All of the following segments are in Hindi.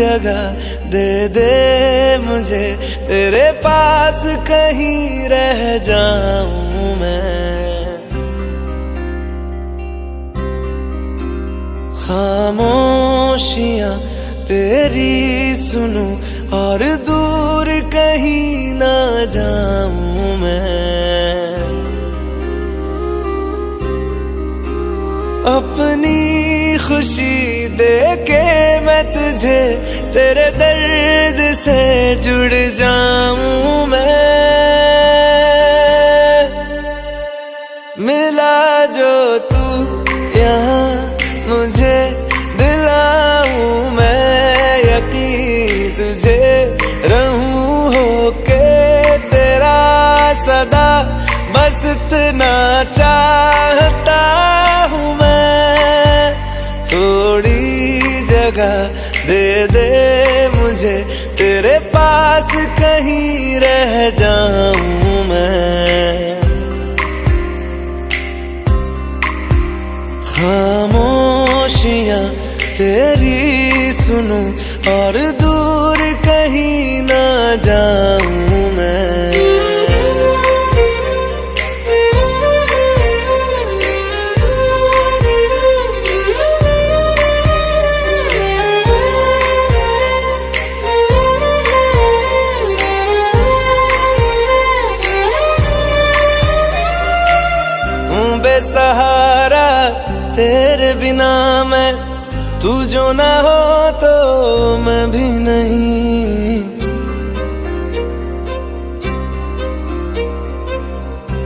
जगह दे दे मुझे, तेरे पास कहीं रह जाऊं मैं। खामोशियां तेरी सुनूं और दूर कहीं ना जाऊं मैं। अपनी खुशी दे के मैं तुझे, तेरे दर्द से जुड़ जाऊं मैं। मिला जो तू यहाँ मुझे, दिलाऊं मैं यकीन तुझे, रहूं होके तेरा सदा, बस इतना चाहता हूँ मैं। थोड़ी जगह दे दे मुझे, तेरे पास कहीं रह जाऊं मैं। खामोशियां तेरी सुनूं और दूर कहीं ना जाऊं मैं। बेसहारा तेरे बिना मैं, तू जो ना हो तो मैं भी नहीं।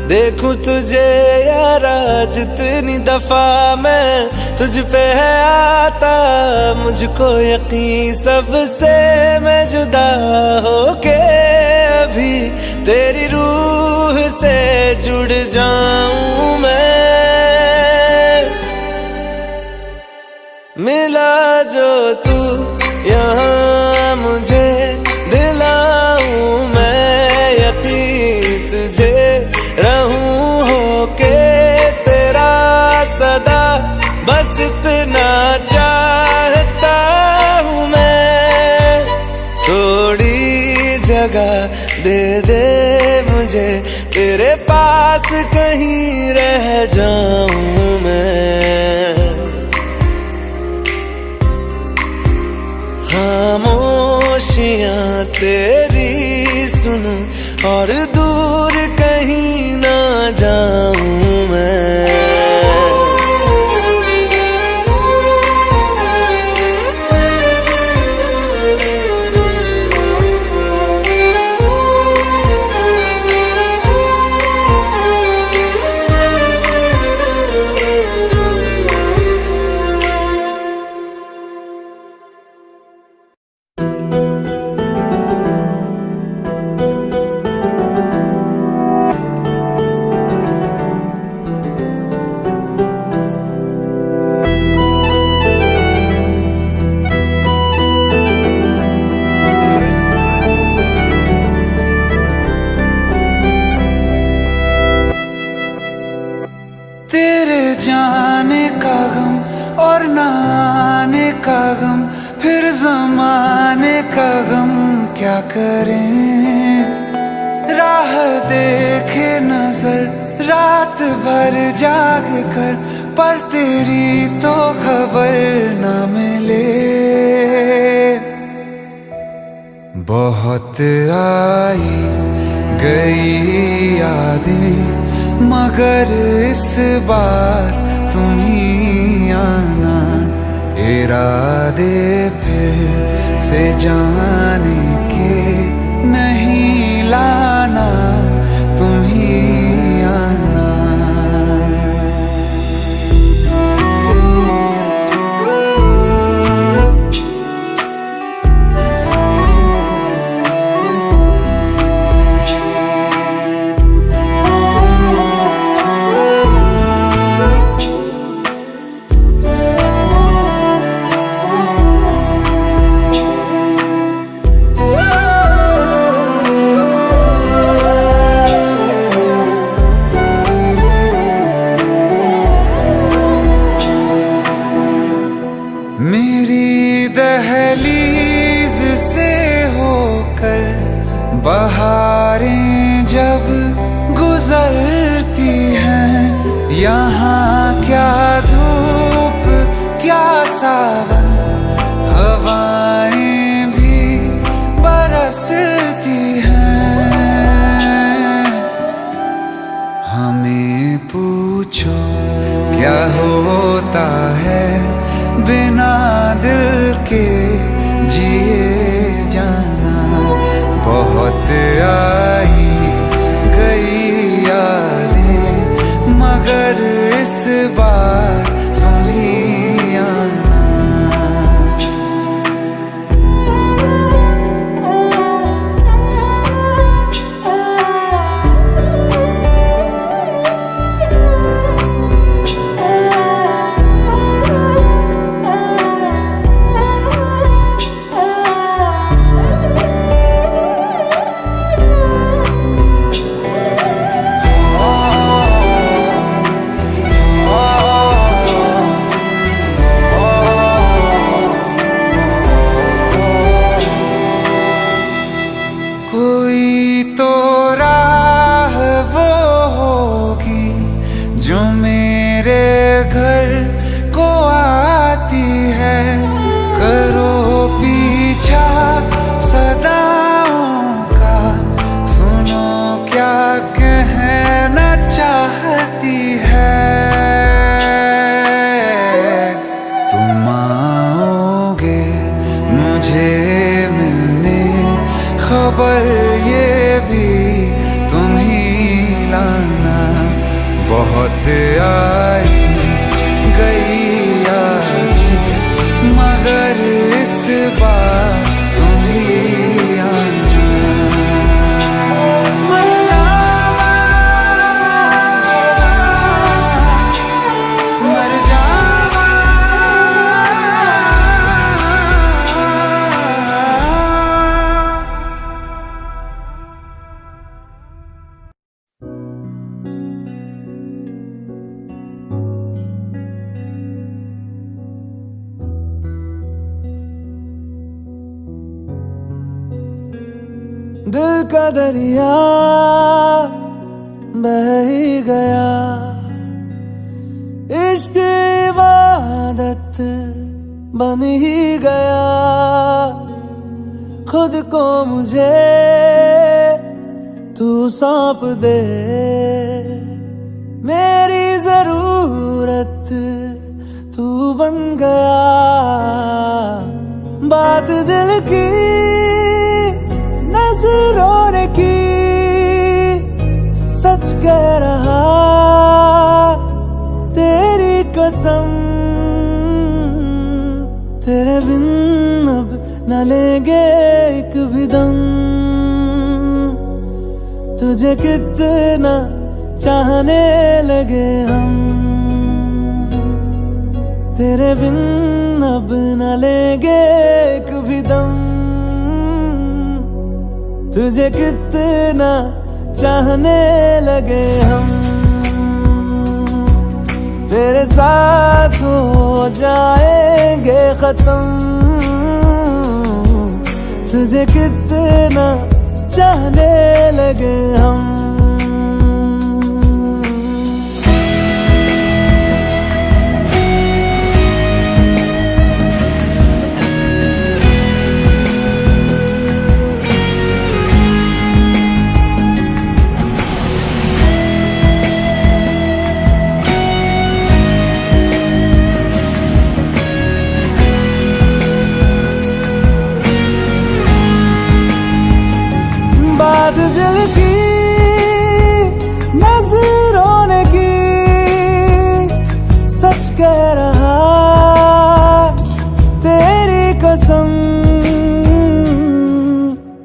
देखूं तुझे यारा जितनी दफा मैं, तुझ पे है आता मुझको यकीन, सबसे मैं जुदा होके अभी तेरी रूह से जुड़ जाऊं मैं। मिला जो तू यहाँ मुझे, दिलाऊं मैं यकीन तुझे, रहूं होके तेरा सदा, बस इतना चाहता हूँ मैं। थोड़ी जगह दे दे मुझे, तेरे पास कहीं रह जाऊं मैं। खामोशियां तेरी सुनूं और दूर कहीं ना जाऊं मैं। तेरे जाने का गम और न आने का गम, फिर ज़माने का गम क्या करें। राह देखे नजर रात भर जाग कर, पर तेरी तो खबर न मिले। बहुत आई गई यादें, मगर इस बार तुम ही आना। इरादे फिर से जाने के नहीं लाना, तुम ही आना। बहारें जब गुजरती हैं, यहाँ क्या धूप क्या सावन, हवाएं भी बरसती हैं। हमें पूछो क्या होता है बिना दिल के जिए जाना। बहुत आई गई यादें मगर इस बार तुम ही आना। कोई तो राह वो होगी जो मेरे घर को आती है। करो पीछा सदाओं का, सुनो क्या कहना चाहती है। तुम आओगे मुझे मिलने, खबर ये भी तुम ही लाना। बहुत आई गई यादें मगर इस बार तुम ही आना। मर जावा, मर जावा। दिल का दरिया बह ही गया, इश्क इबादत बन ही गया। खुद को मुझे तू सौंप दे, मेरी जरूरत तू बन गया। बात दिल की नजरों ने की, सच कह रहा तेरी कसम। तेरे बिन अब न लेंगे एक भी दम, तुझे कितना चाहने लगे हम। तेरे बिन अब न लेंगे एक भी दम, तुझे कितना चाहने लगे हम। तेरे साथ हो जाएंगे खत्म, तुझे कितना चाहने लगे हम। बात दिल की नजरों ने की, सच कह रहा तेरी कसम।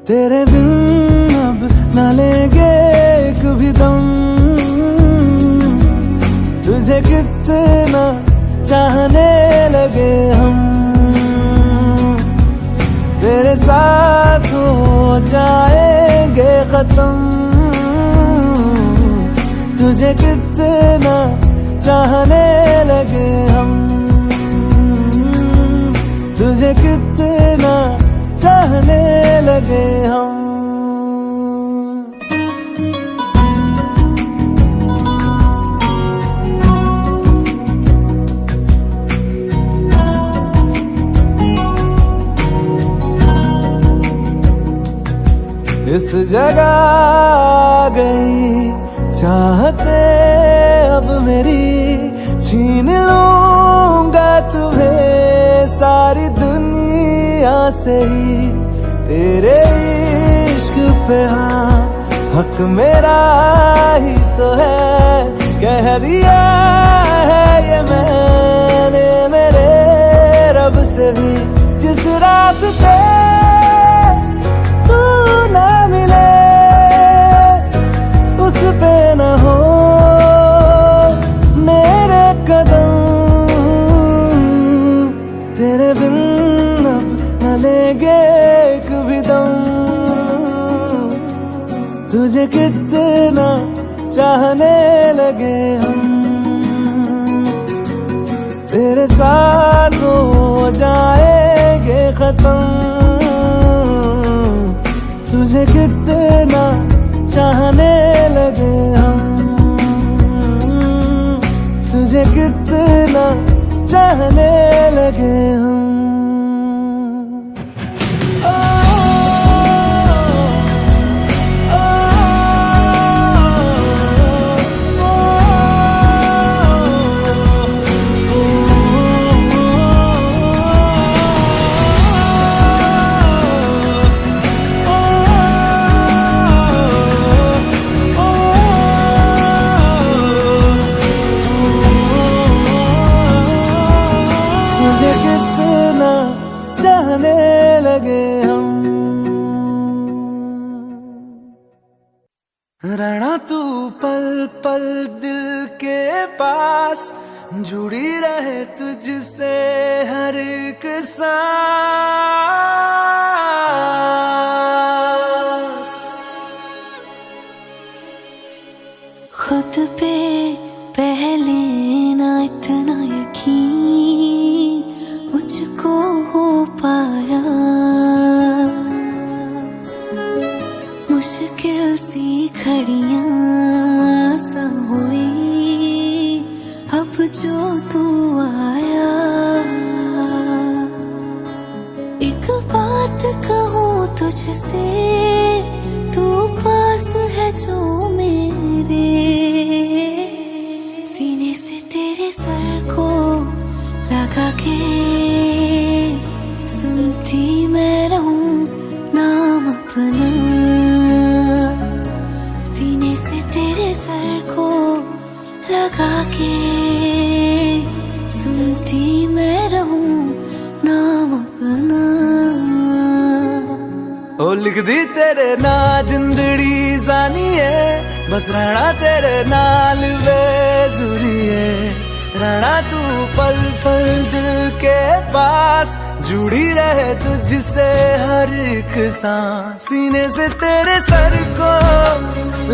तेरे बिन अब न लेंगे एक भी दम, तुझे कितना चाहने लगे हम। तेरे साथ हो जाएंगे खत्म, तुझे कितना चाहने लगे हम। तुझे कितना चाहने लगे हम। इस जगह आ गई चाहते अब मेरी, छीन लूंगा तुम्हें सारी दुनिया से ही। तेरे इश्क पे हाँ हक मेरा ही तो है, कह दिया है ये मैंने मेरे रब से भी। जिस रास्ते तू ना मिले उस पे न हो मेरे कदम, तेरे बिन अब न लेंगे एक भी दम। तुझे कितना चाहने लगे हम, तेरे साथ हो जाएंगे खत्म। तुझे कितना चाहने लगे हम, तुझे कितना चाहने लगे हम। तुझे कितना चाहने लगे हम। रहना तू पल पल दिल के पास, जुड़ी रहे तुझसे हर एक सांस। खुद पे पहले ना इतना यकीन मुझको हो पाया, मुश्किल सी घड़ियां सा हुई अब जो तू आया। एक बात कहूँ तुझसे, तू पास है जो मेरे, सीने से तेरे सर को लगा के सुनती मैं रहूं नाम अपना। सीने से तेरे सर को लगा के सुनती मैं रहूं नाम अपना। ओ लिख दी तेरे ना जिंदड़ी जानी है, बस रहना तेरे नाल बेजुरी है। रहना तू पल पल दिल के पास, जुड़ी रहे तुझसे हर एक सांस। सीने से तेरे सर को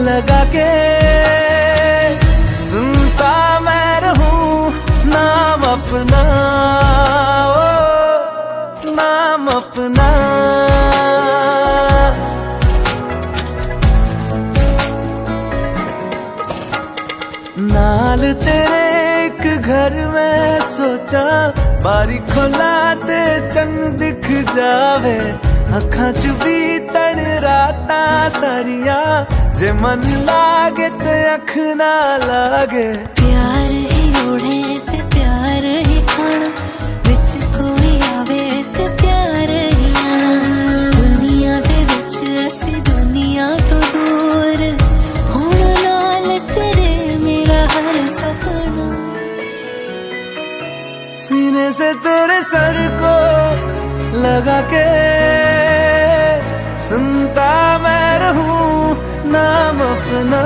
लगा के सुनता मैं रहूं नाम अपना, ओ नाम अपना। नाल तेरे एक घर में सोचा, बारी खोला ते चंग दिख जावे। अखां च भी तन राता सारिया, जे मन लागे ते अख ना लागे। प्यार ही ओढ़े ते प्यार ही खाना, विच कोई आवे ते प्यार ही आना। दुनिया दे विच असी दुनिया तो दूर, होना नाल तेरे मेरा हर सपना। सीने से तेरे सर को लगा के सुनता मैं रहूं नाम अपना,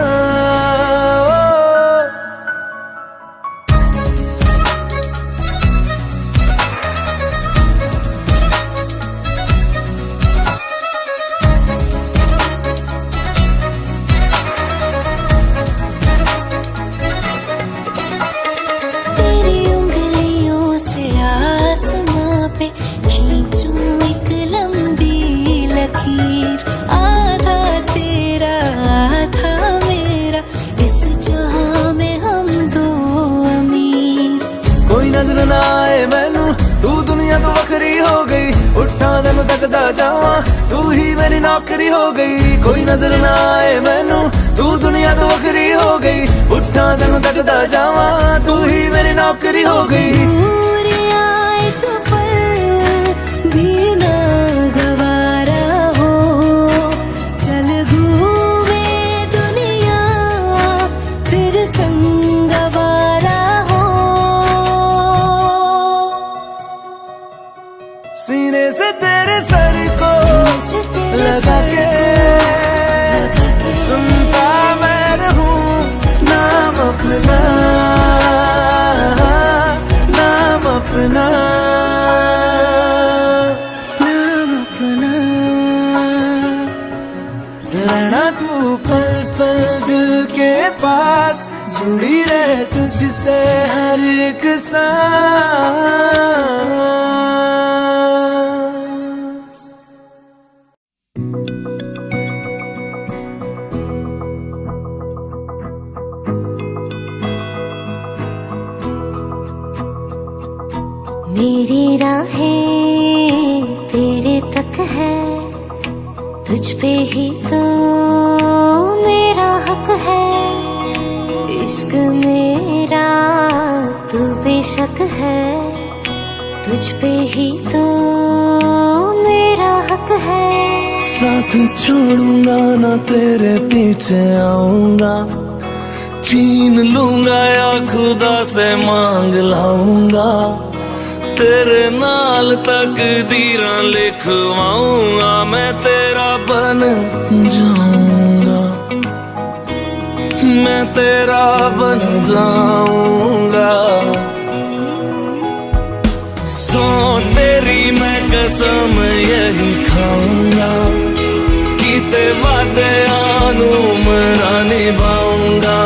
ओ। तेरी उंगलियों से आसमां पे खींचूं एक लंबी लकीर। आधा तेरा आधा मेरा, इस जहां में हम दो अमीर। कोई नजर ना आए मैनू तू दुनिया तो वखरी हो गई, उठा तेनू तकदा जावा, तू ही मेरी नौकरी हो गई, कोई नजर ना आए मैनू, तू दुनिया तो वखरी हो गई, उठा तेनू तकदा जावा, तू ही मेरी नौकरी हो गई। दूर आए तो पल भी ना गवारा हो, चल घूमे दुनिया फिर संगवारा हो। सीने से तेरे सर को लगा के सुनता मैं रहूं नाम अपना, नाम अपना, नाम अपना। रहना तू पल पल दिल के पास, जुड़ी रहे तुझसे हर एक सांस। मेरी राहें तेरे तक है, तुझ पे ही तो मेरा हक है, इश्क मेरा तू बेशक है, तुझ पे ही तो मेरा हक है। साथ छोड़ूंगा ना तेरे पीछे आऊंगा, छीन लूंगा या खुदा से मांग लाऊंगा, तेरे नाल तकदीरां लिखवाऊंगा, मैं तेरा बन जाऊंगा, मैं तेरा बन जाऊंगा। सो तेरी मैं कसम यही खाऊंगा, कीते वादे आनू मरा निभाऊंगा,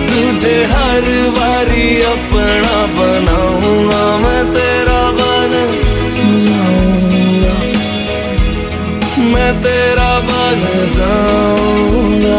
तुझे हर बारी अपना बनाऊंगा, मैं तेरा बन जाऊंगा, मैं तेरा बन जाऊंगा।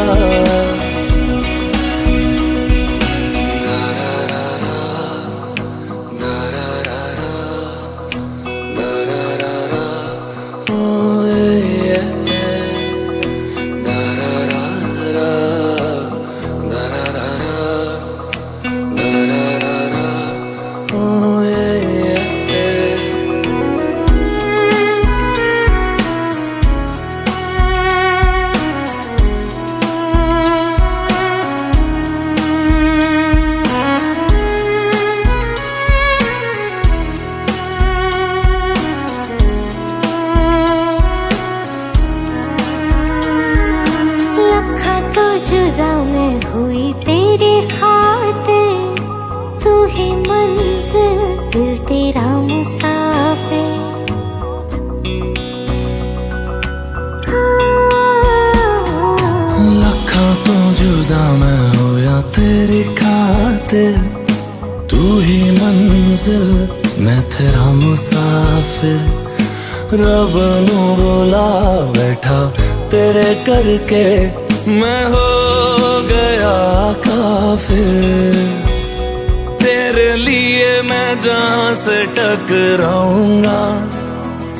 जुदा मैं हुई तेरी खातिर, तू ही मंजिल दिल तेरा मुसाफिर। लखा तो जुदा मैं होया तेरी खातिर, तू ही मंजिल मैं तेरा मुसाफिर। रब नू बुला बैठा तेरे करके, मैं हो गया काफिर। तेरे लिए मैं जहां से टकराऊंगा,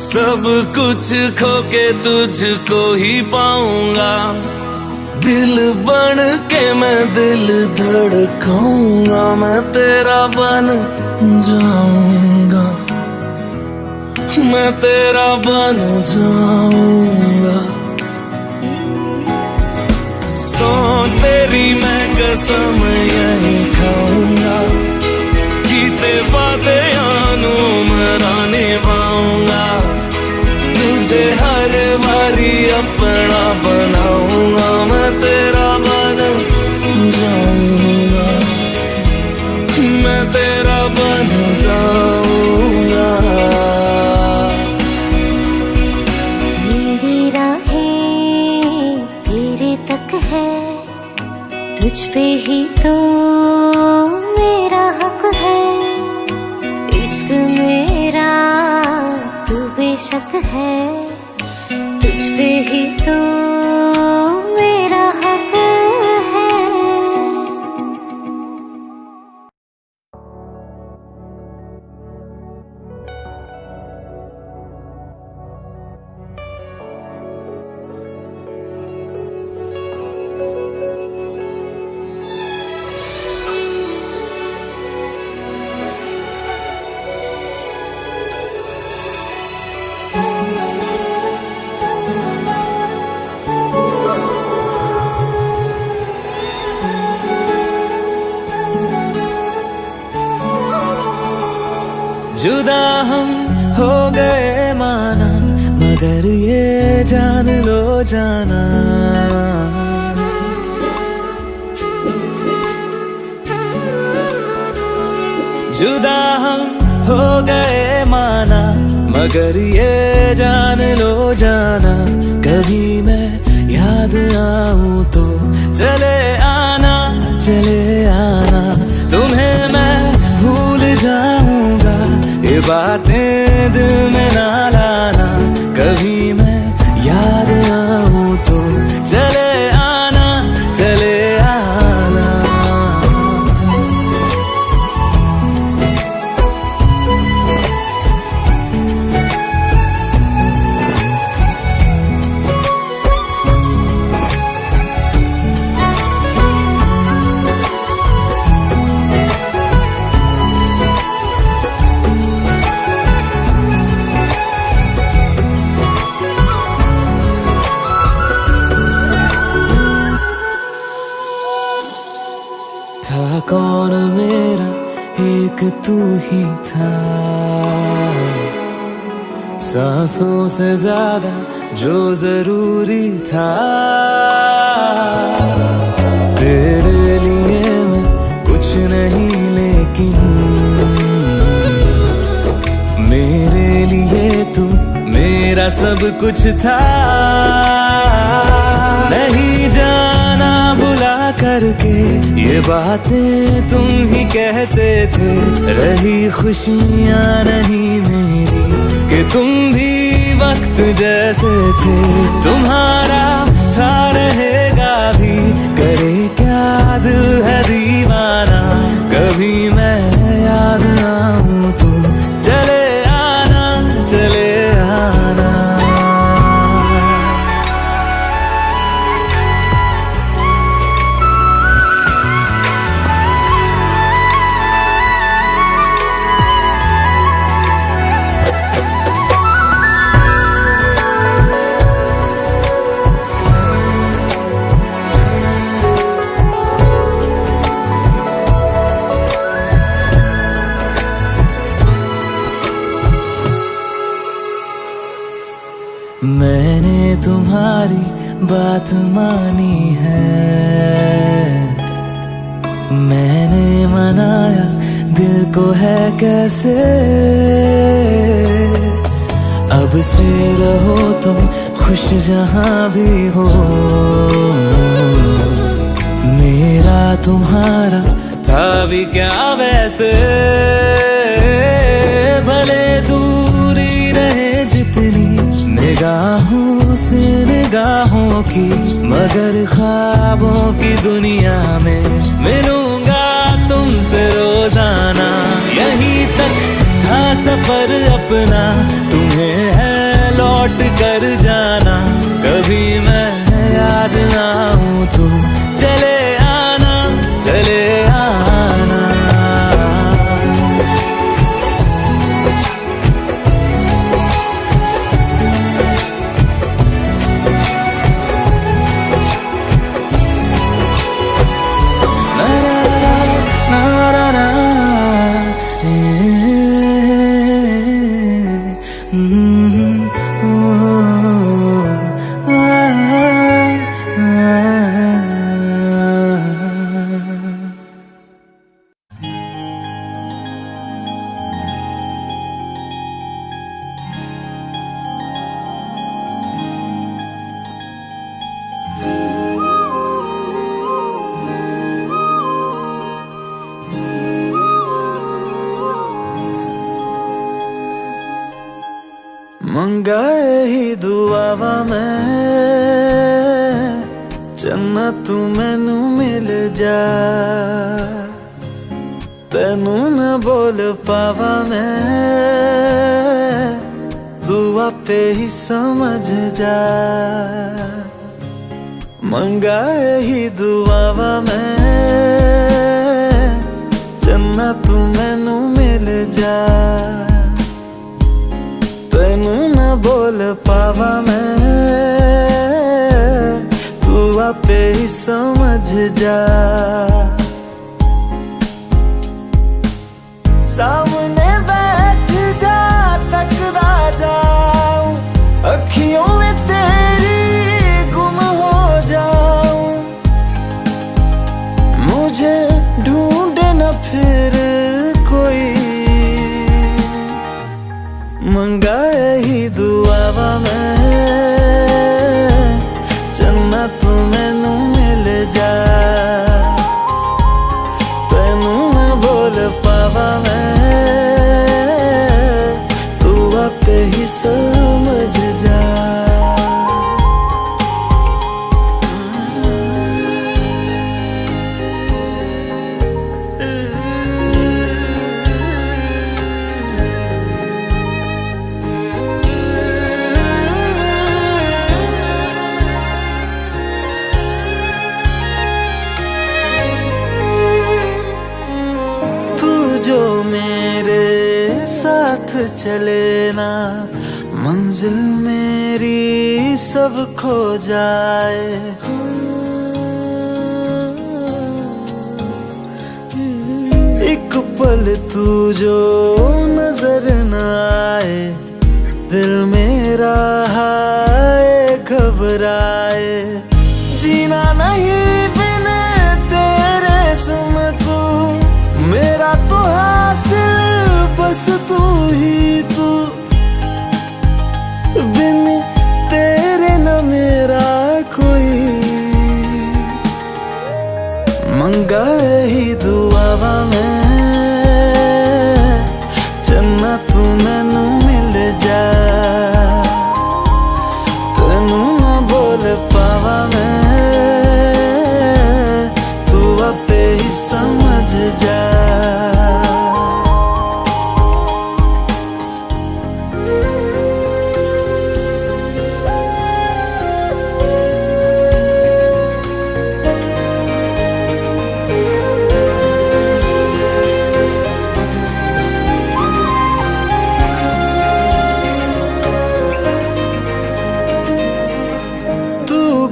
सब कुछ खो के तुझको ही पाऊंगा। दिल बन के मैं दिल धड़काऊंगा, मैं तेरा बन जाऊंगा, मैं तेरा बन जाऊंगा। सो तेरी मैं कसम यही खाऊंगा, कीते वादे आनू मरा निभाऊंगा, तुझे हर बारी अपना बनाऊंगा, मैं तेरा बन जाऊंगा, मैं तेरा बन जाऊंगा। मेरी राहें तेरे तक है, तुझ पे ही तो मेरा हक है, इश्क मेरा तू बेशक है, तुझ पे ही तो मेरा हक है। जुदा हम हो गए माना, मगर ये जान लो जाना, जुदा हम हो गए माना, मगर ये जान लो जाना, कभी मैं याद आऊं तो चले आना, चले आना, तुम्हें मैं भूल जाऊंगा, ये बातें दिल में ना लाना, कभी मैं याद आऊं तो चले आना, चले आना। था कौन मेरा एक तू ही था, सांसों से ज्यादा जो जरूरी था, तेरे लिए मैं कुछ नहीं लेकिन मेरे लिए तू मेरा सब कुछ था, नहीं जाना बुला करके ये बातें तुम ही कहते थे, रही खुशियाँ नहीं मेरी कि तुम भी वक्त जैसे थे, तुम्हारा था रहेगा भी, करे क्या दिल है दीवाना, कभी मैं याद आऊं तो चले आना, चले आना। मैंने तुम्हारी बात मानी है, मैंने मनाया दिल को है कैसे, अब से रहो तुम खुश जहां भी हो, मेरा तुम्हारा था भी क्या वैसे, भले दूरी रहे जितनी निगाहों से निगाहों की, मगर ख्वाबों की दुनिया में मिलूंगा तुमसे रोजाना, यहीं तक था सफर अपना, तुम्हें है लौट कर जाना, कभी मैं याद आऊं तो चले आना, चले आना। मंगाए ही दुआवा मैं जन्नत तू मैनू मिल जा, तेनू न बोल पावा मैं तू आपे ही समझ जा, मंगाए ही दुआवा मैं जन्नत तू मैनू मिल जा, तेनू न बोल पावा मैं तू आपे ही समझ जा, सामने बैठ मंगा ही दुआवा मैं चन्ना तू मैनू मिल जा तेनू ना बोल पावा मैं तू आपे ही समझ जा जो मेरे साथ चले ना मंजिल मेरी सब खो जाए एक पल तू जो नजर न आए दिल मेरा हाय घबराए जीना नहीं बिन तेरे सुन तू मेरा तो हासिल बस तू ही तू बिन तेरे न मेरा कोई मंगा ही दुआवा मैं चन्ना तू मैनू मिल जा तेनू ना बोल पावा मैं तू आपे ही समझ जा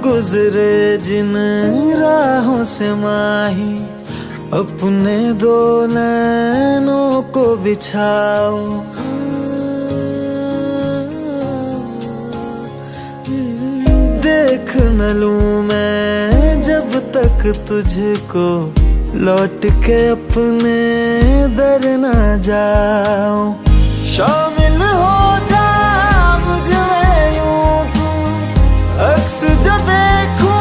गुजरे जिन राहों से माही अपने दो नैनों को बिछाओ देख न लूं मैं जब तक तुझको लौट के अपने दर न जाऊं शामिल हो जा मुझ में यूं तू अक्स जो देखूं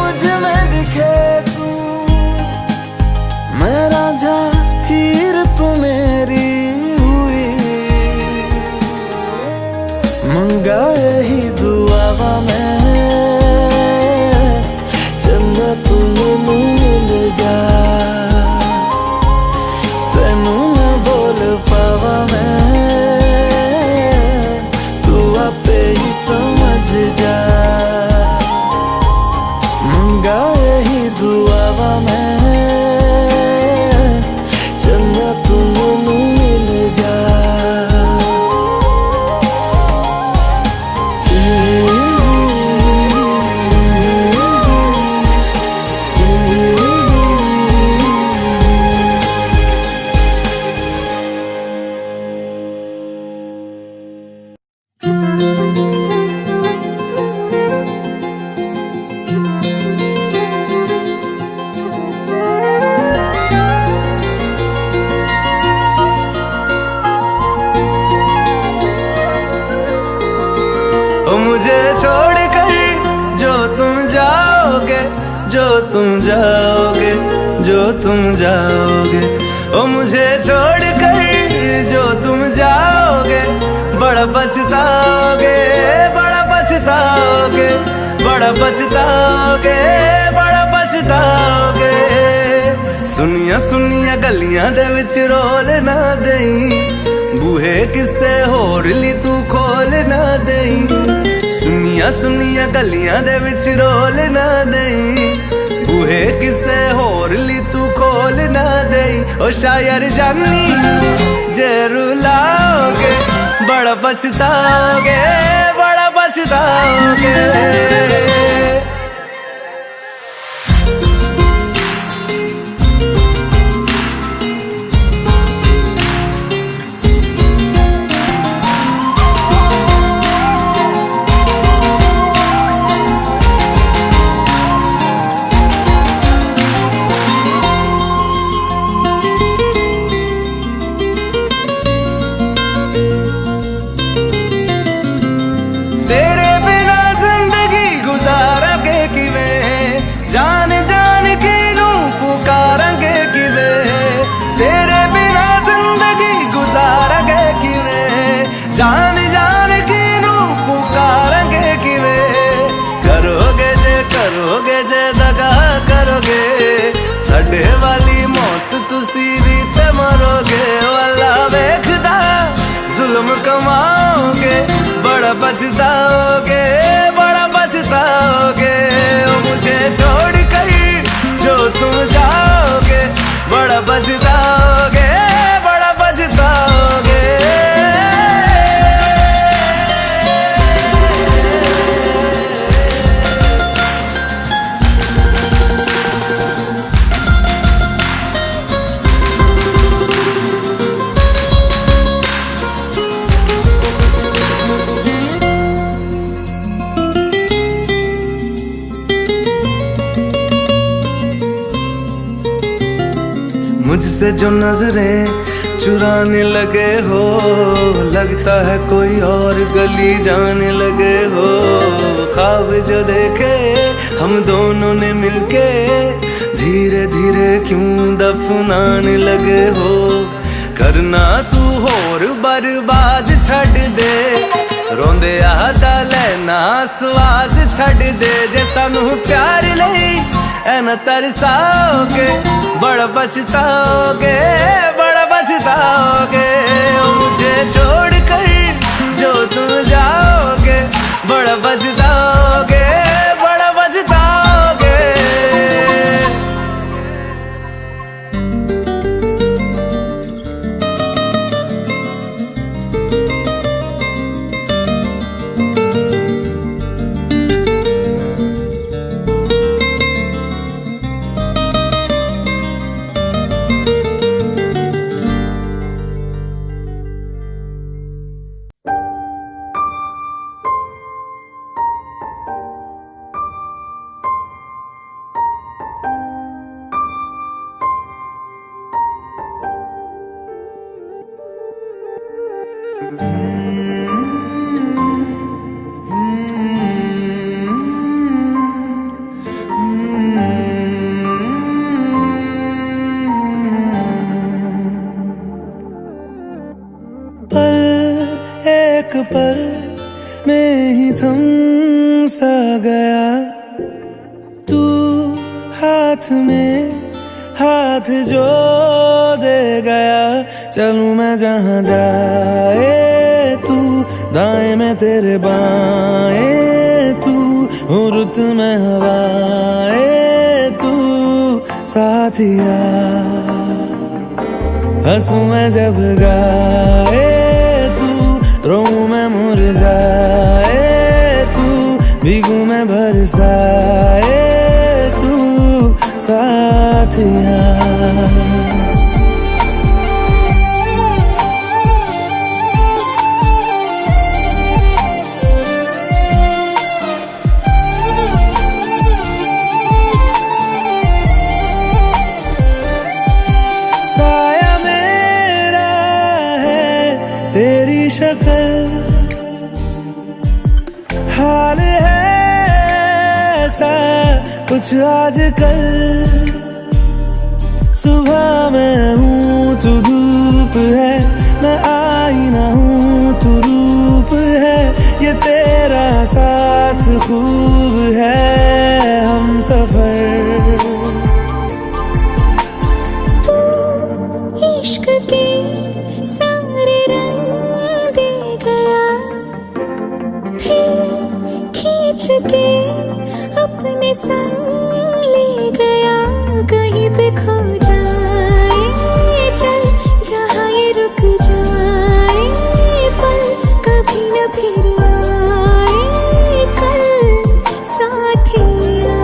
मुझ में दिखे तू मैं रांझा हीर तू मेरी हुई मंगा ही दुआवा मैं चंदा तू मैनू मिल जा तेनू ना बोल पावा मैं तू आपे ही समझ जा मंगा ही दुआवा मैं चन्ना तू मैनू मिल जा मुझे छोड़कर जो तुम जाओगे जो तुम जाओगे जो तुम जाओगे ओ मुझे छोड़कर जो तुम जाओगे बड़ा पछताओगे बड़ा पछताओगे बड़ा पछताओगे बड़ा पछताओगे सुनिया सुनिया गलियां दे विच रोल ना देई बूहे किसे होर ली तू खोल ना देई सुनिया सुनिया गलियां दे विच रोल ना देई बूहे किसे होर ली तू खोल ना देई ओ शायर जानी जे रुलाओगे बड़ा पछताओगे बड़ा पछताओगे बड़ा पछताओगे, बड़ा पछताओगे। ओ मुझे छोड़ कर जो तुम जाओगे, बड़ा पछताओगे, बड़ा पछताओगे। मुझसे जो नजरें चुराने लगे हो, लगता है कोई और गली जाने लगे हो। ख्वाब जो देखे हम दोनों ने मिलके, धीरे धीरे क्यों दफनाने लगे हो। करना तू होर बर्बाद छड़ दे, रोंदे आदा लेना स्वाद छड़ दे। जे सानू प्यार लई ऐना तरसाओगे, बड़ा पछताओगे, बड़ा पछताओगे। ओ मुझे छोड़ कर जो तुम जाओगे, बड़ा पछताओगे, बड़ा पछताओगे। एक पल में ही थम सा गया, तू हाथ में हाथ जो दे गया। चलूं मैं जहां जाए तू, दाएं में तेरे बाएं तू, रुत में हवाएं तू साथिया। हंसूं मैं जब गाए तू, रोऊं मैं मुरझाए तू, भीगूं मैं बरसाए तू साथिया। साया मेरा है तेरी शक्ल, हाल है ऐसा कुछ आजकल। सुबह मैं हूँ तू धूप है, मैं आईना हूँ तू रूप है। ये तेरा साथ खूब है हम सफर। इश्क के सारे रंग दे गया, फिर खींच के अपने संग ले गया। कहीं पे खो जाए चल, जहाँ ये रुक जाए पल, कभी न फिर आए कल साथिया।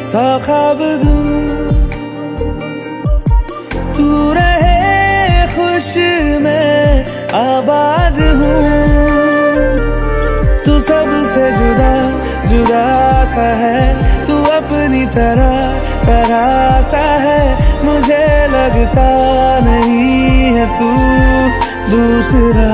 सा ख्वाब दूं, तू रहे खुश मैं आबाद हूँ। तू सबसे जुदा जुदा सा है, तू अपनी तरह सा है। मुझे लगता नहीं है तू दूसरा।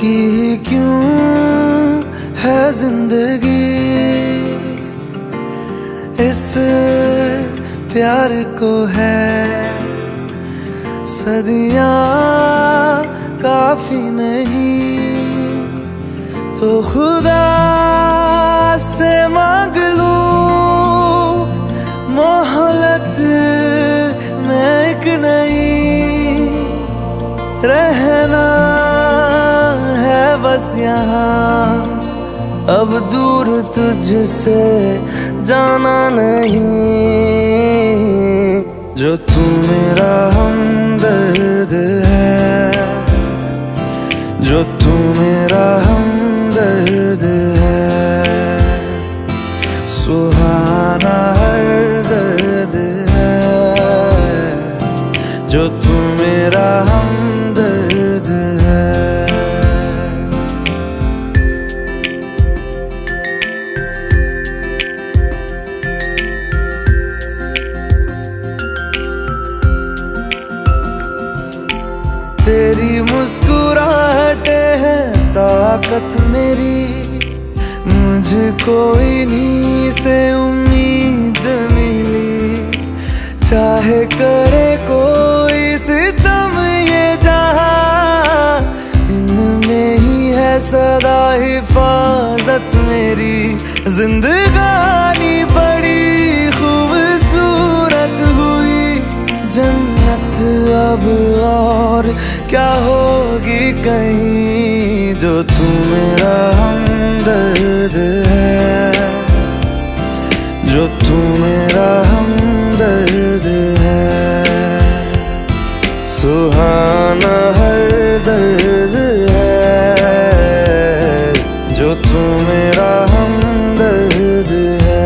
की ही क्यों है जिंदगी, इस प्यार को है सदियां काफी नहीं, तो खुदा से मांग लूं मोहलत में एक नहीं, रहना है बस यहाँ, अब दूर तुझसे जाना नहीं, जो तू मेरा हमदर्द है, जो तू मेरा हमदर्द है, सुहाना हर दर्द है, जो तू मेरा हमदर्द है। तेरी मुस्कुराहटे है ताकत मेरी, मुझको इन्हीं से उम्मीद मिली, चाहे करे कोई सितम ये जहां, इनमें ही है सदा हिफाजत मेरी, जिंदगानी बड़ी खूबसूरत हुई, जन्नत अब और क्या होगी कहीं, जो तू मेरा हमदर्द है, जो तू मेरा हमदर्द है, सुहाना हर दर्द है, जो तू मेरा हमदर्द है।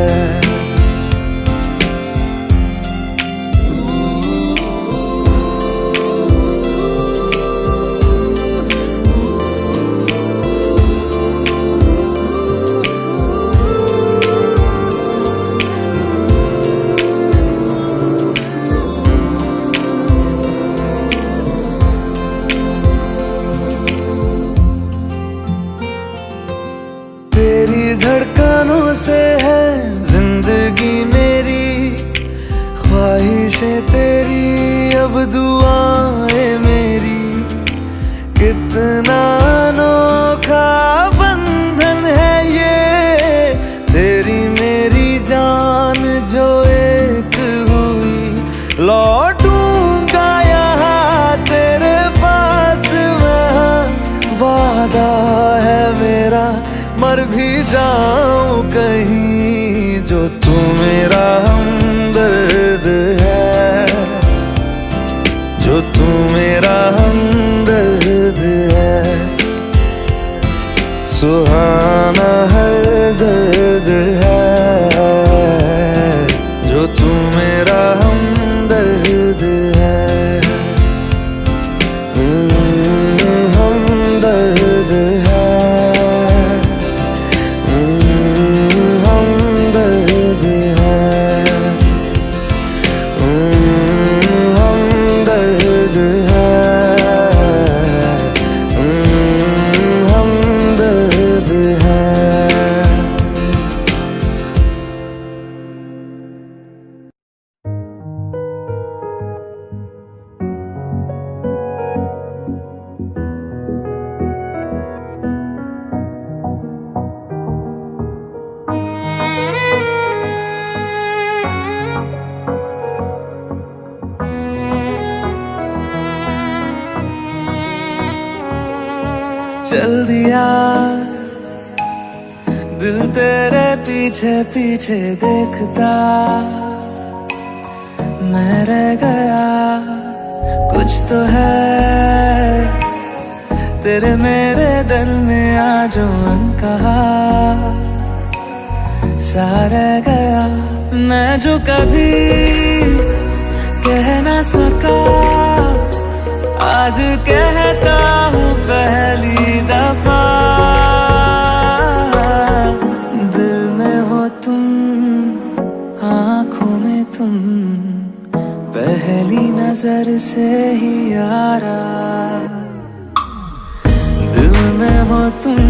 तेरी धड़कनों से है जिंदगी मेरी, ख्वाहिशें तेरी अब दुआएं मेरी, कितना अनोखा बंधन है ये, तेरी मेरी जान जो एक हुई, लौटूंगा यहाँ तेरे पास मैं, वादा है मेरा मर भी जाऊं कहीं, जो तू मेरा हमदर्द है, जो तू मेरा हमदर्द है, सुहाना हर दर्द है, जो तू मेरा हमदर्द है, हमदर्द है, हमदर्द है, हमदर्द है, हमदर्द है। चल दिया दिल तेरे पीछे पीछे देखता, मैं रह गया कुछ तो है तेरे मेरे दिल में आज अनकहा, सा रह गया मैं जो कभी कह ना सका, आज कहता हूँ पहली दफा, दिल में हो तुम आँखों में तुम, पहली नजर से ही यारा, दिल में हो तुम,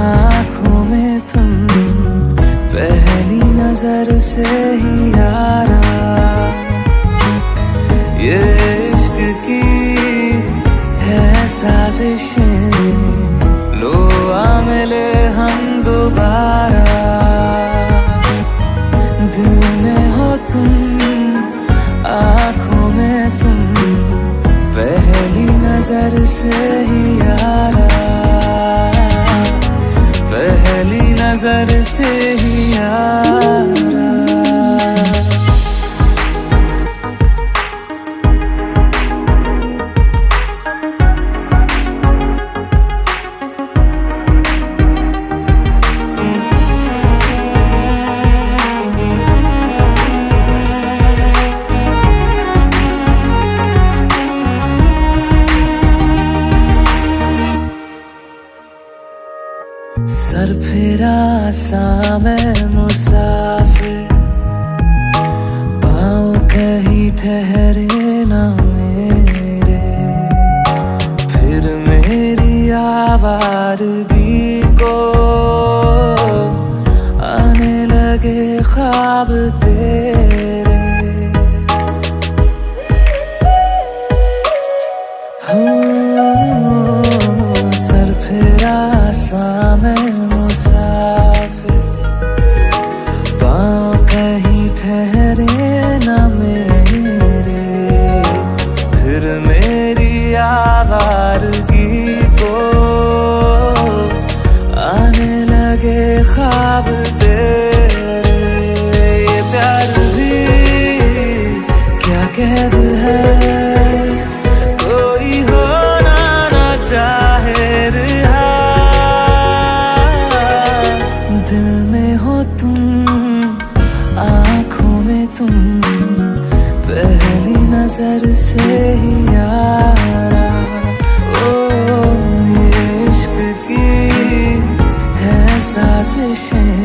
आँखों में तुम, पहली नजर से ही यारा। ये इश्क की है साजिशें, लो आ मिले हम दोबारा। दिल में हो तुम, आँखों में तुम, पहली नजर से ही यारा, पहली नजर से ही यारा। सर फिरा सा मैं मुसाफिर, पाँव कहीं ठहरे ना मेरे। फिर मेरी आवारगी को आने लगे ख्वाब तेरे। सर फिरा सा मैं मुसाफिर, पाँव कहीं ठहरे ना मेरे। फिर मेरी आवारगी को आने लगे ख्वाब तेरे। ये प्यार भी क्या कैद है, कोई होना ना चाहे रिहा। दिल में हो तुम, आँखों में तुम, पहली नजर से ही यारा। ओ ये इश्क की है साजिशें,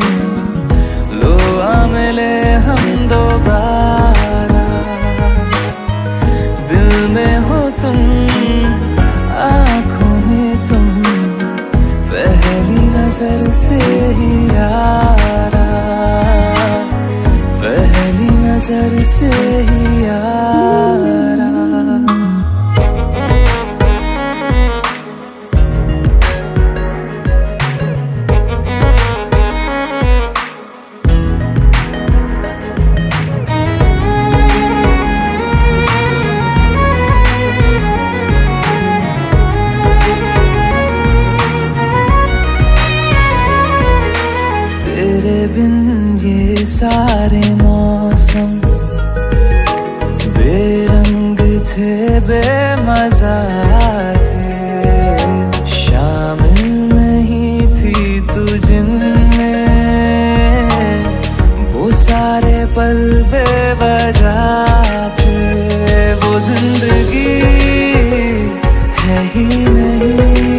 लो आ मिले हम दोबारा। दिल में हो तुम, आँखों में तुम, पहली नजर से ही यारा, पहली नजर से ही यारा। तेरे बिन ये सारे मौसम बेरंग थे, बेमजा थे। शामिल नहीं थी तू जिनमें, वो सारे पल बेवजह थे। वो जिंदगी है ही नहीं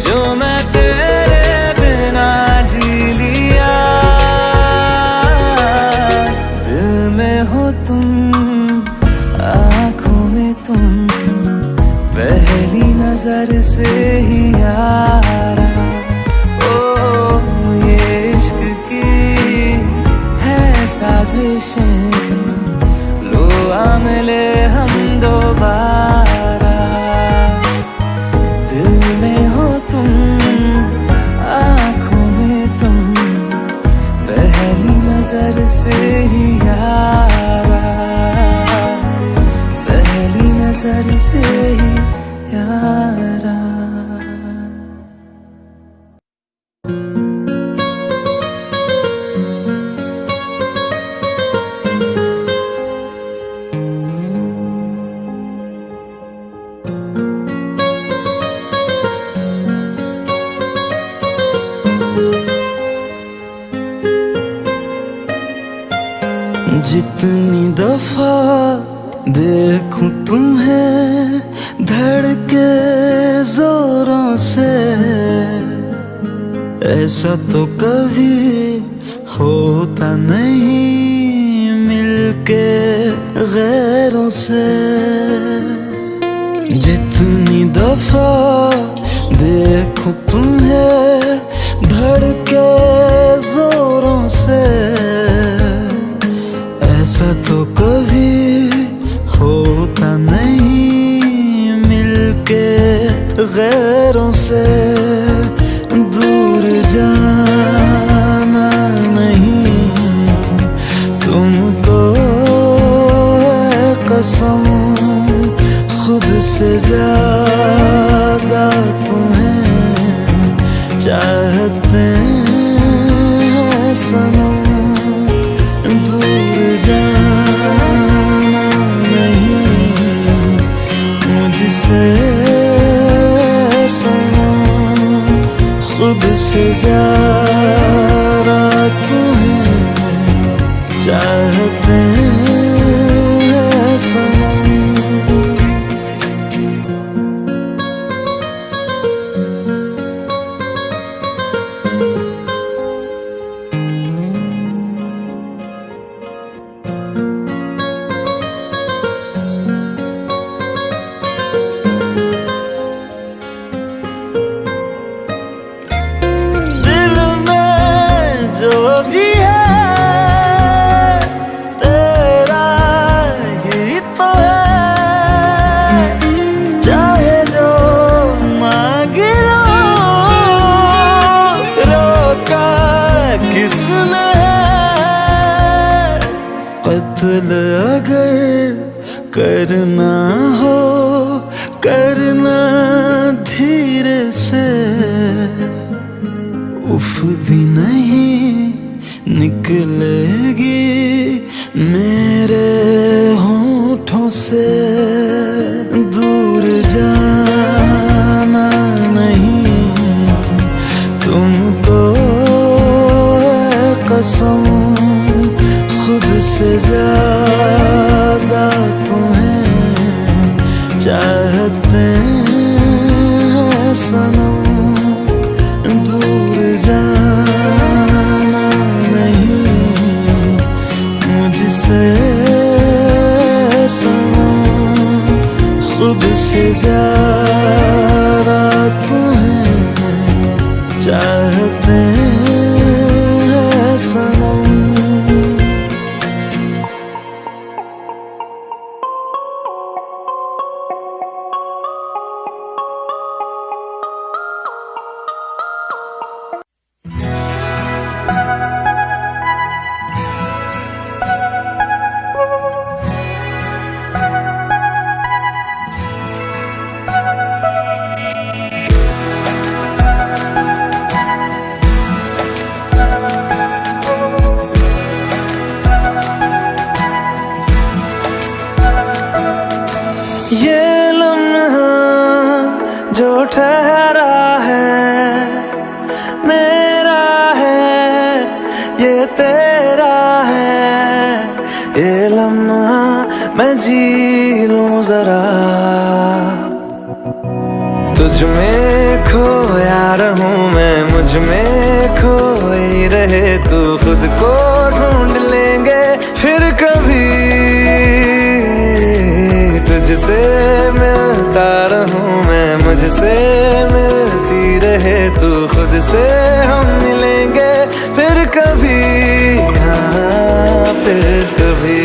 जो मैं तेरे बिना जी लिया। दिल में हो तुम, आँखों में तुम, पहली नजर से ही यारा। ओ ये इश्क की है साजिशें, लो आ मिले हम दोबारा। दिल में हो तुम, आँखों में तुम, पहली नजर से ही यारा, पहली नजर से ही यारा। जितनी दफा देखूं तुम्हें धड़के जोरों से, ऐसा तो कभी होता नहीं मिलके गैरों से। जितनी दफा देखूं तुम्हें धड़के जोरों से, ऐसा तो कभी होता नहीं मिलके गैरों से। दूर जाना नहीं तुमको है कसम, खुद से ज्यादा तुम्हें चाहते हैं सनम। दूर जाना नहीं मुझसे सनम, खुद से ज्यादा तुम्हें चाहते हैं सनम। जो भी है तेरा ही तो है, चाहे जो मांग लो, रोका किसने है। कत्ल अगर करना हो करना धीरे से, उफ भी नहीं निकलेगी मेरे होठों से। दूर जाना नहीं तुमको है कसम, खुद से ज्यादा तुम्हें चाहते हैं सनम। दूर जाना नहीं मुझसे सनम, खुद से ज्यादा तुम्हें चाहते हैं सनम। ये लम्हा जो ठहरा है मेरा है, ये तेरा है। ये लम्हा मैं जी लूं जरा, तुझ में खोया रहूं मैं, मुझ में खोई रहे तू। खुद को ढूंढ लेंगे फिर कभी, तुझसे मिलता रहूं मैं, मुझसे मिलती रहे तू। खुद से हम मिलेंगे फिर कभी, हाँ फिर कभी।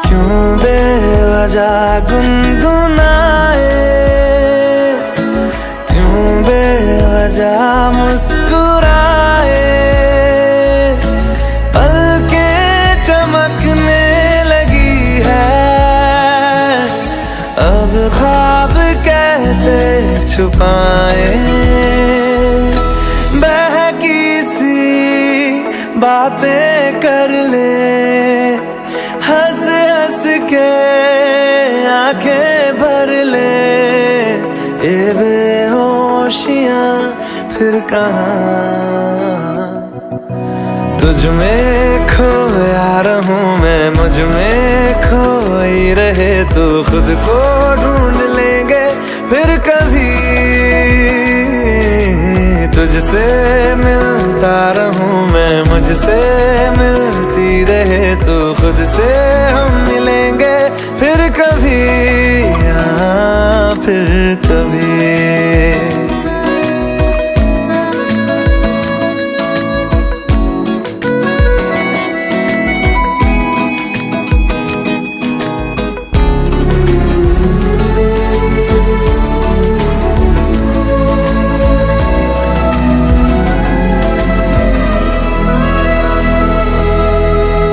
क्यों बेवजह गुनगुनाए, क्यों बेवजह मुस्कुराए। पलकें चमकने लगी है, अब ख्वाब कैसे छुपाए। बहकी सी बातें कर ले, हंस हंस के आंखें भर ले, ये बेहोशियां फिर कहाँ। तुझ में खोया रहूं मैं, मुझ में खोई रहे तू, खुद को ढूंढ लेंगे फिर कभी। तुझसे मिलता रहूं मैं, मुझसे मिलती रहे तू, खुद से हम मिलेंगे फिर कभी, हाँ फिर कभी।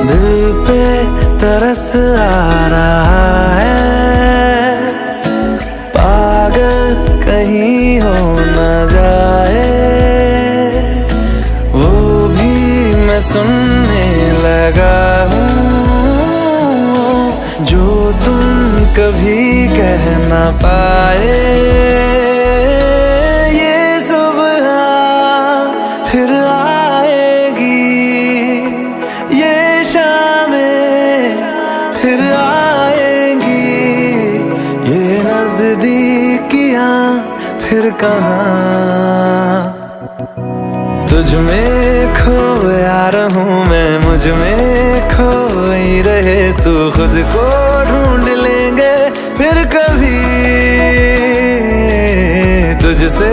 दिल पे तरस आ रहा है, पागल कहीं हो न जाए, वो भी मैं सुनने लगा हूँ जो तुम कभी कह न पाए। ये सुबह फिर आएगी, ये शामें फिर आएंगी, ये नजदीकियां फिर कहाँ। तुझ में खोया रहूं मैं, मुझ में खोई रहे तू, खुद को ढूंढ लेंगे फिर कभी। तुझसे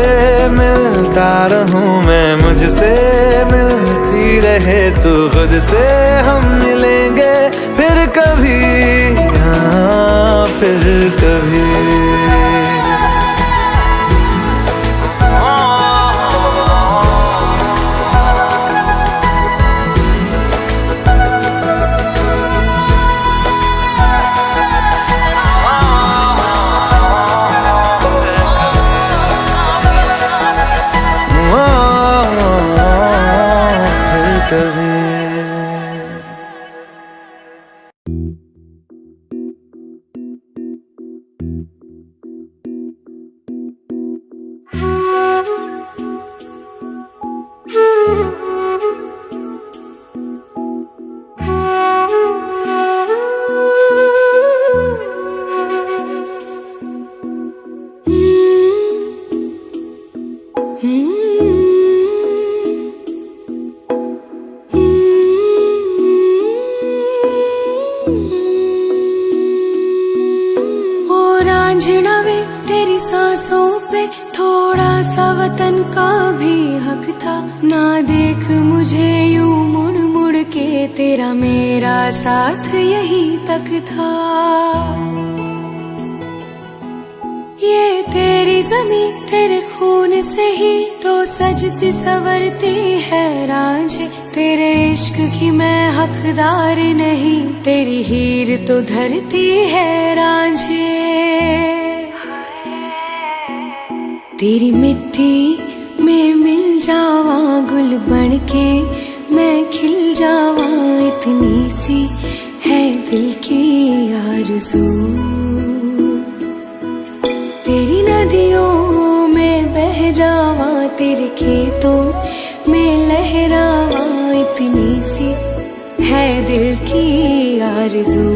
मिलता रहूं मैं, मुझसे मिलती रहे तू, खुद से हम मिलेंगे फिर कभी, हाँ फिर कभी। तेरी सांसों पे थोड़ा सा वतन का भी हक था, ना देख मुझे यूं मुड़ मुड़ के, तेरा मेरा साथ यही तक था। ये तेरी ज़मीं तेरे खून से ही तो सजती संवरती है रांझे, तेरे इश्क की मैं हकदार नहीं, तेरी हीर तो धरती है रांझे। तेरी मिट्टी में मिल जावा गुल बन के, मैं खिल जावा, इतनी सी है दिल की आरज़ू। तेरी नदियों में बह जावा, तेरे खेतों में लहरावा, इतनी सी है दिल की आरज़ू।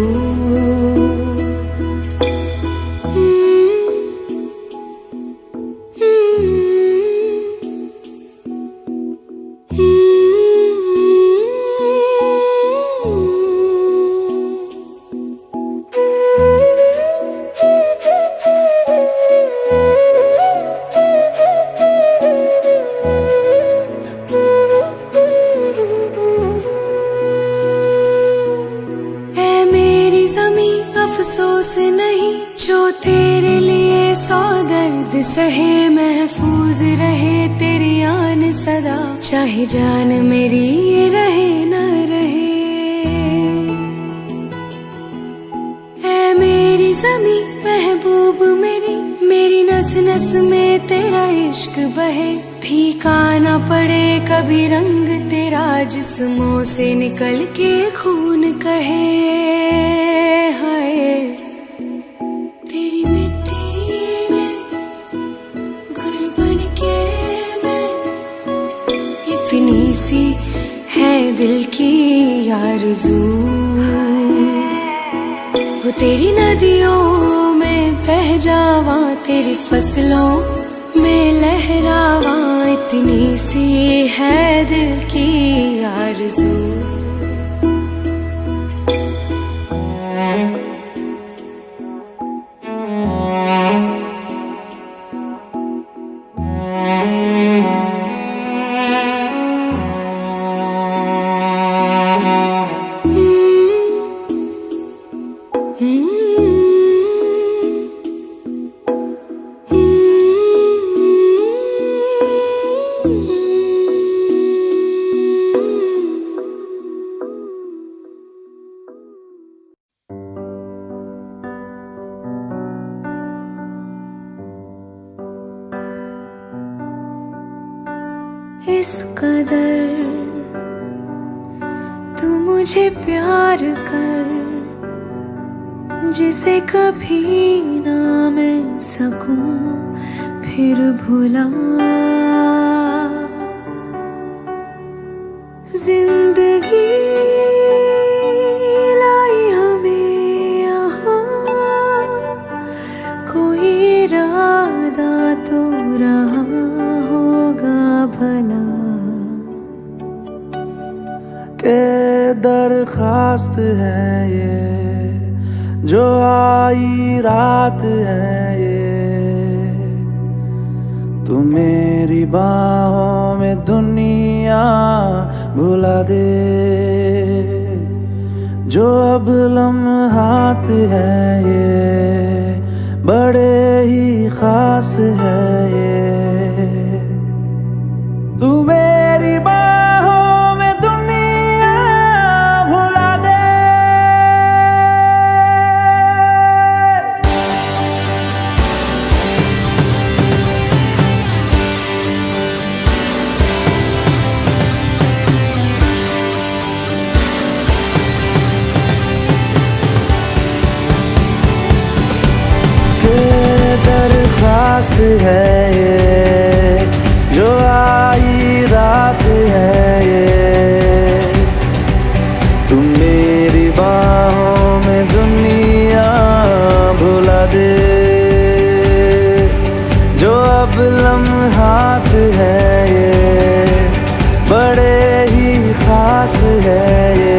अफसोस नहीं जो तेरे लिए सौ दर्द सहे, महफूज रहे तेरी आन सदा, चाहे जान मेरी रहे न रहे। ऐ मेरी ज़मीं महबूब मेरी, मेरी नस नस में तेरा इश्क बहे, फीका न पड़े कभी रंग तेरा, तेरा जिस्मों से निकल के खून कहे हाय, तेरी मिट्टी में गुल बन के मैं, इतनी सी है दिल की आरज़ू, वो तेरी नदियों में बह जावा, तेरी फसलों में लहरावा, इतनी सी है दिल की आरज़ू। इस कदर तू मुझे प्यार कर, जिसे कभी ना मैं सकूं फिर भुला। जिंदगी लाई हमें यहाँ, कोई इरादा तो रहा होगा भला, के दरखास्त है ये जो आई रात है ये, तू मेरी बाहों में दुनिया भुला दे, जो अब लम्हात है ये बड़े ही खास है ये, तू मेरी बाहों में दुनिया भुला दे। दरखास्त है ये जो आई रात है ये, तुम मेरी बाहों में दुनिया भुला दे, जो अब लम्हात है ये बड़े ही खास है ये,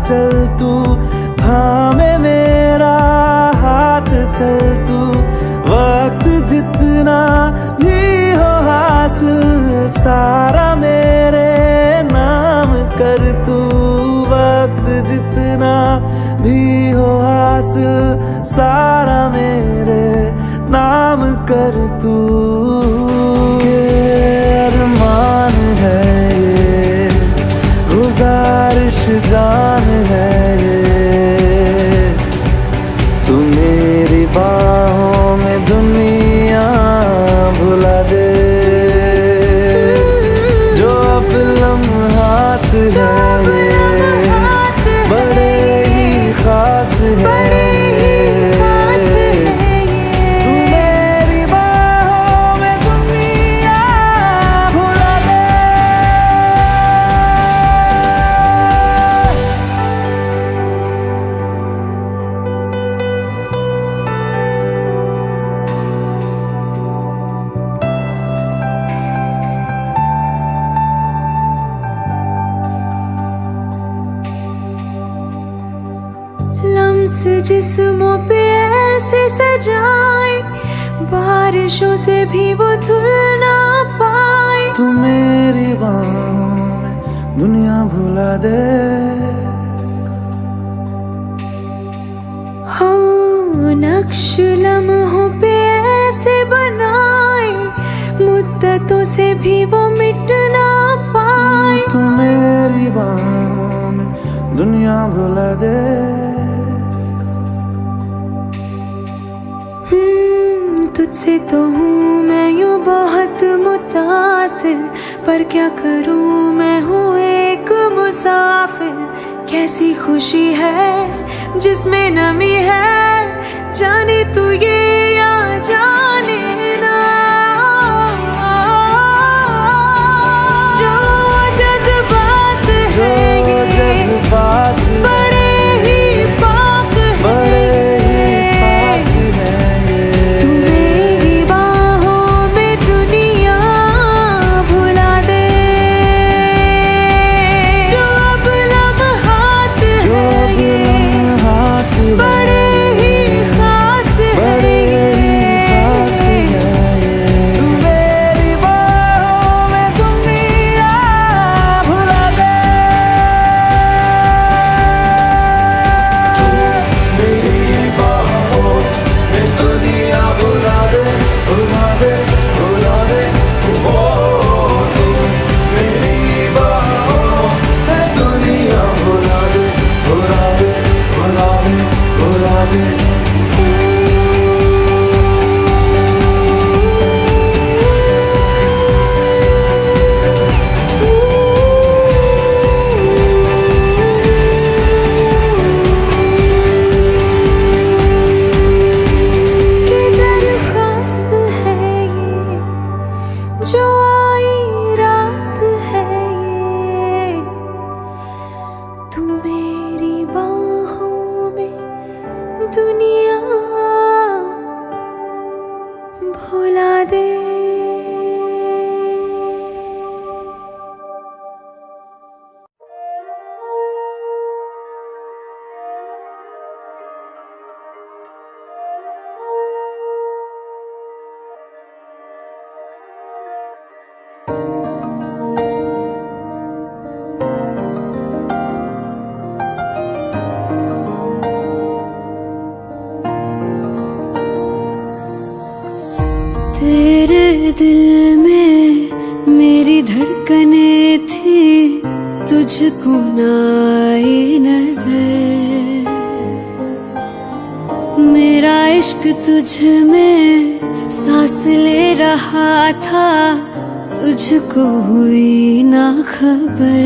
चल तू थामे मेरा हाथ, चल तू वक्त जितना भी हो हासिल सारा मेरे नाम कर तू, वक्त जितना भी हो हासिल सारा मेरे नाम कर तू, के अरमान है ये गुजारिश जान है ये, तू मेरी बाहों में दुनिया भुला दे, जो अब लम्हात है ये बड़े ही खास है। लम्स जिस्मों पे ऐसे सजाए, बारिशों से भी वो धुल ना पाए, तू मेरी बाहों दुनिया भुला दे। हाँ, नक्श लम्हों पे ऐसे बनाए, मुद्दतों से भी वो मिट ना पाए। तू मेरी बाहों में दुनिया भुला दे। तुझसे तो हूँ मैं यूँ बहुत मुतासिर, पर क्या करूँ मैं हूँ एक मुसाफिर। कैसी खुशी है जिसमें नमी है, जाने तू ये या जाने ना। जो जज्बात है ये जज्बात बड़े ही पाक हैं। तू मेरी बाहों में दुनिया भुला दे। जो अब लम्हात हैं बड़े ही खास हैं। तू मेरी बाहों में दुनिया भुला दे। तू मेरी बाहों में दुनिया भुला दे, भुला दे, भुला दे। ओ तू मेरी बाहों में दुनिया भुला दे, भुला दे, भुला दे, भुला दे। की दरख्वास्त है ये, जो आई रात है ये। तू मेरी बाहों में दुनिया भुला दे। तेरे दिल में मेरी धड़कनें थी, तुझको ना आई नजर। मेरा इश्क तुझ में सांस ले रहा था, तुझको हुई ना खबर।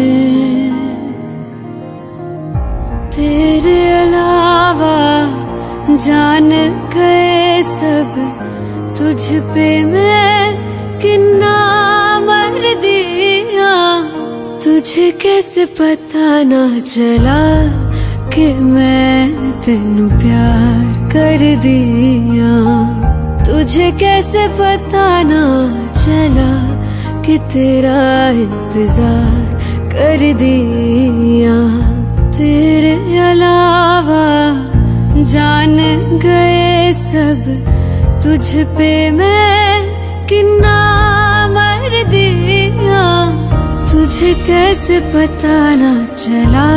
तेरे अलावा जान गए सब, तुझ पे मैं किन्ना मर दिया। तुझे कैसे पता ना चला कि मैं तेनू प्यार कर दिया। तुझे कैसे पता ना चला कि तेरा इंतजार कर दिया। तेरे अलावा जान गए सब, तुझ पे मैं किन्ना मर दिया। तुझे कैसे पता ना चला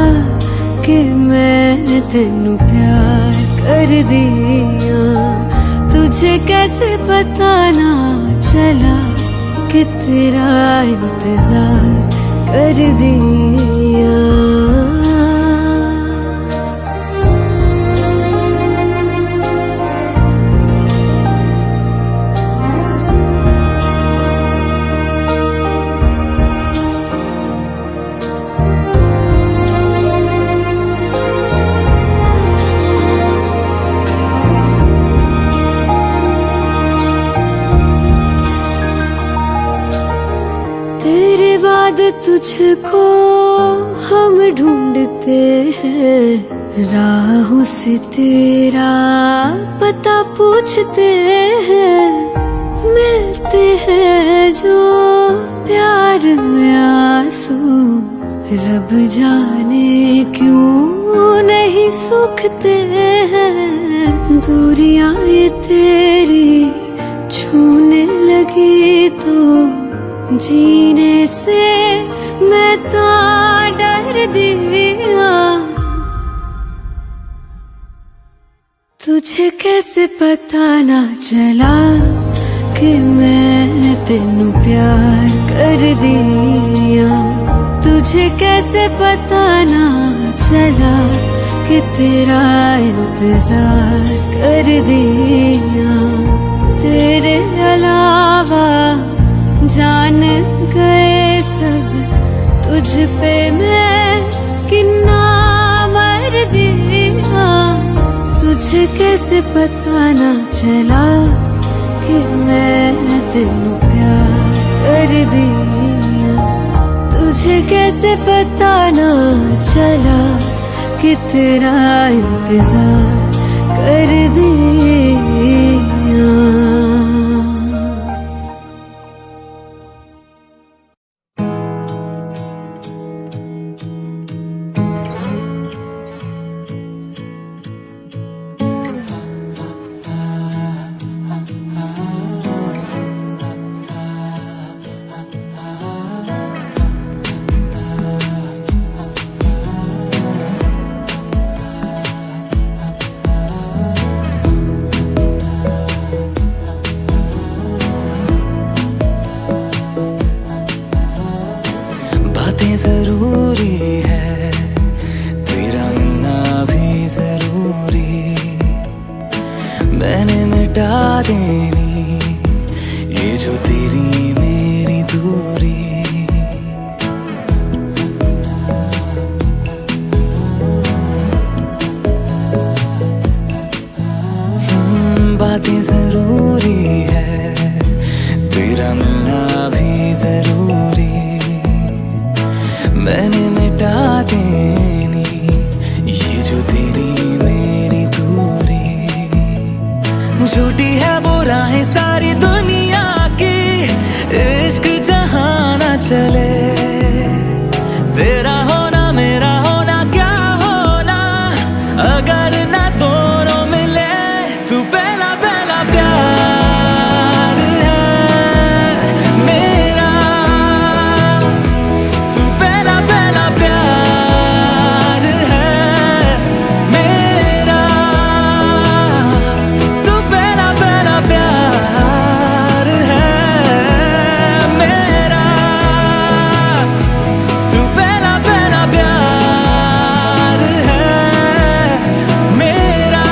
कि मैं तेनू प्यार कर दिया। तुझे कैसे पता ना चला कि तेरा इंतजार कर दिया। तेरे बाद तुझको हम ढूंढते हैं, राहों से तेरा पता पूछते हैं। मिलते हैं जो प्यार में आंसू, रब जाने क्यों नहीं सूखते हैं। दूरियां ये तेरी छूने लगी तो जीने से मैं तो डर दिया। तुझे कैसे पता ना चला कि मैं तेनू प्यार कर दिया। तुझे कैसे पता ना चला कि तेरा इंतजार कर दिया। तेरे अलावा जान गए सब, तुझ पे मैं कितना मर दिया। तुझे कैसे पता ना चला कि मैं तेनू प्यार कर दिया। तुझे कैसे पता ना चला कि तेरा इंतजार कर दिया। बातें जरूरी है, तेरा मिलना भी जरूरी। मैंने मिटा देनी ये जो तेरी मेरी दूरी। बातें जरूरी है, तेरा मिलना भी जरूरी। मैंने मिटा देनी ये जो तेरी मेरी दूरी। झूठी है वो राहें सारी दुनिया की, इश्क जहां ना चले। तेरा होना मेरा होना क्या होना, अगर ना दोनों मिले। तू पहला पहला प्यार है मेरा, तू पहला पहला प्यार है मेरा। तू पहला पहला प्यार है मेरा। तू पहला पहला प्यार है मेरा।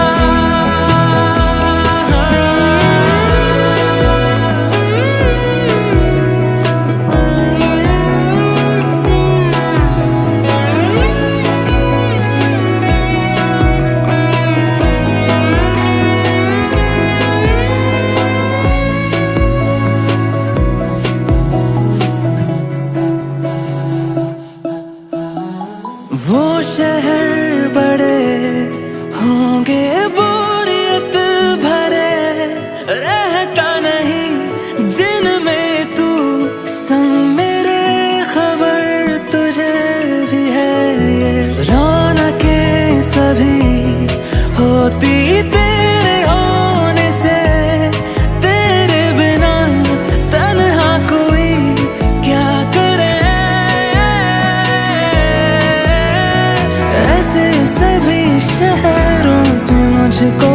वो शहर बड़े होंगे बोरियत भरे, रहता नहीं जिनमें तू संग मेरे। खबर तुझे भी है ये रौनकें सभी होती तेरे होने से। तेरे बिना तन्हा कोई क्या करे। ऐसे सभी शहरों पे मुझको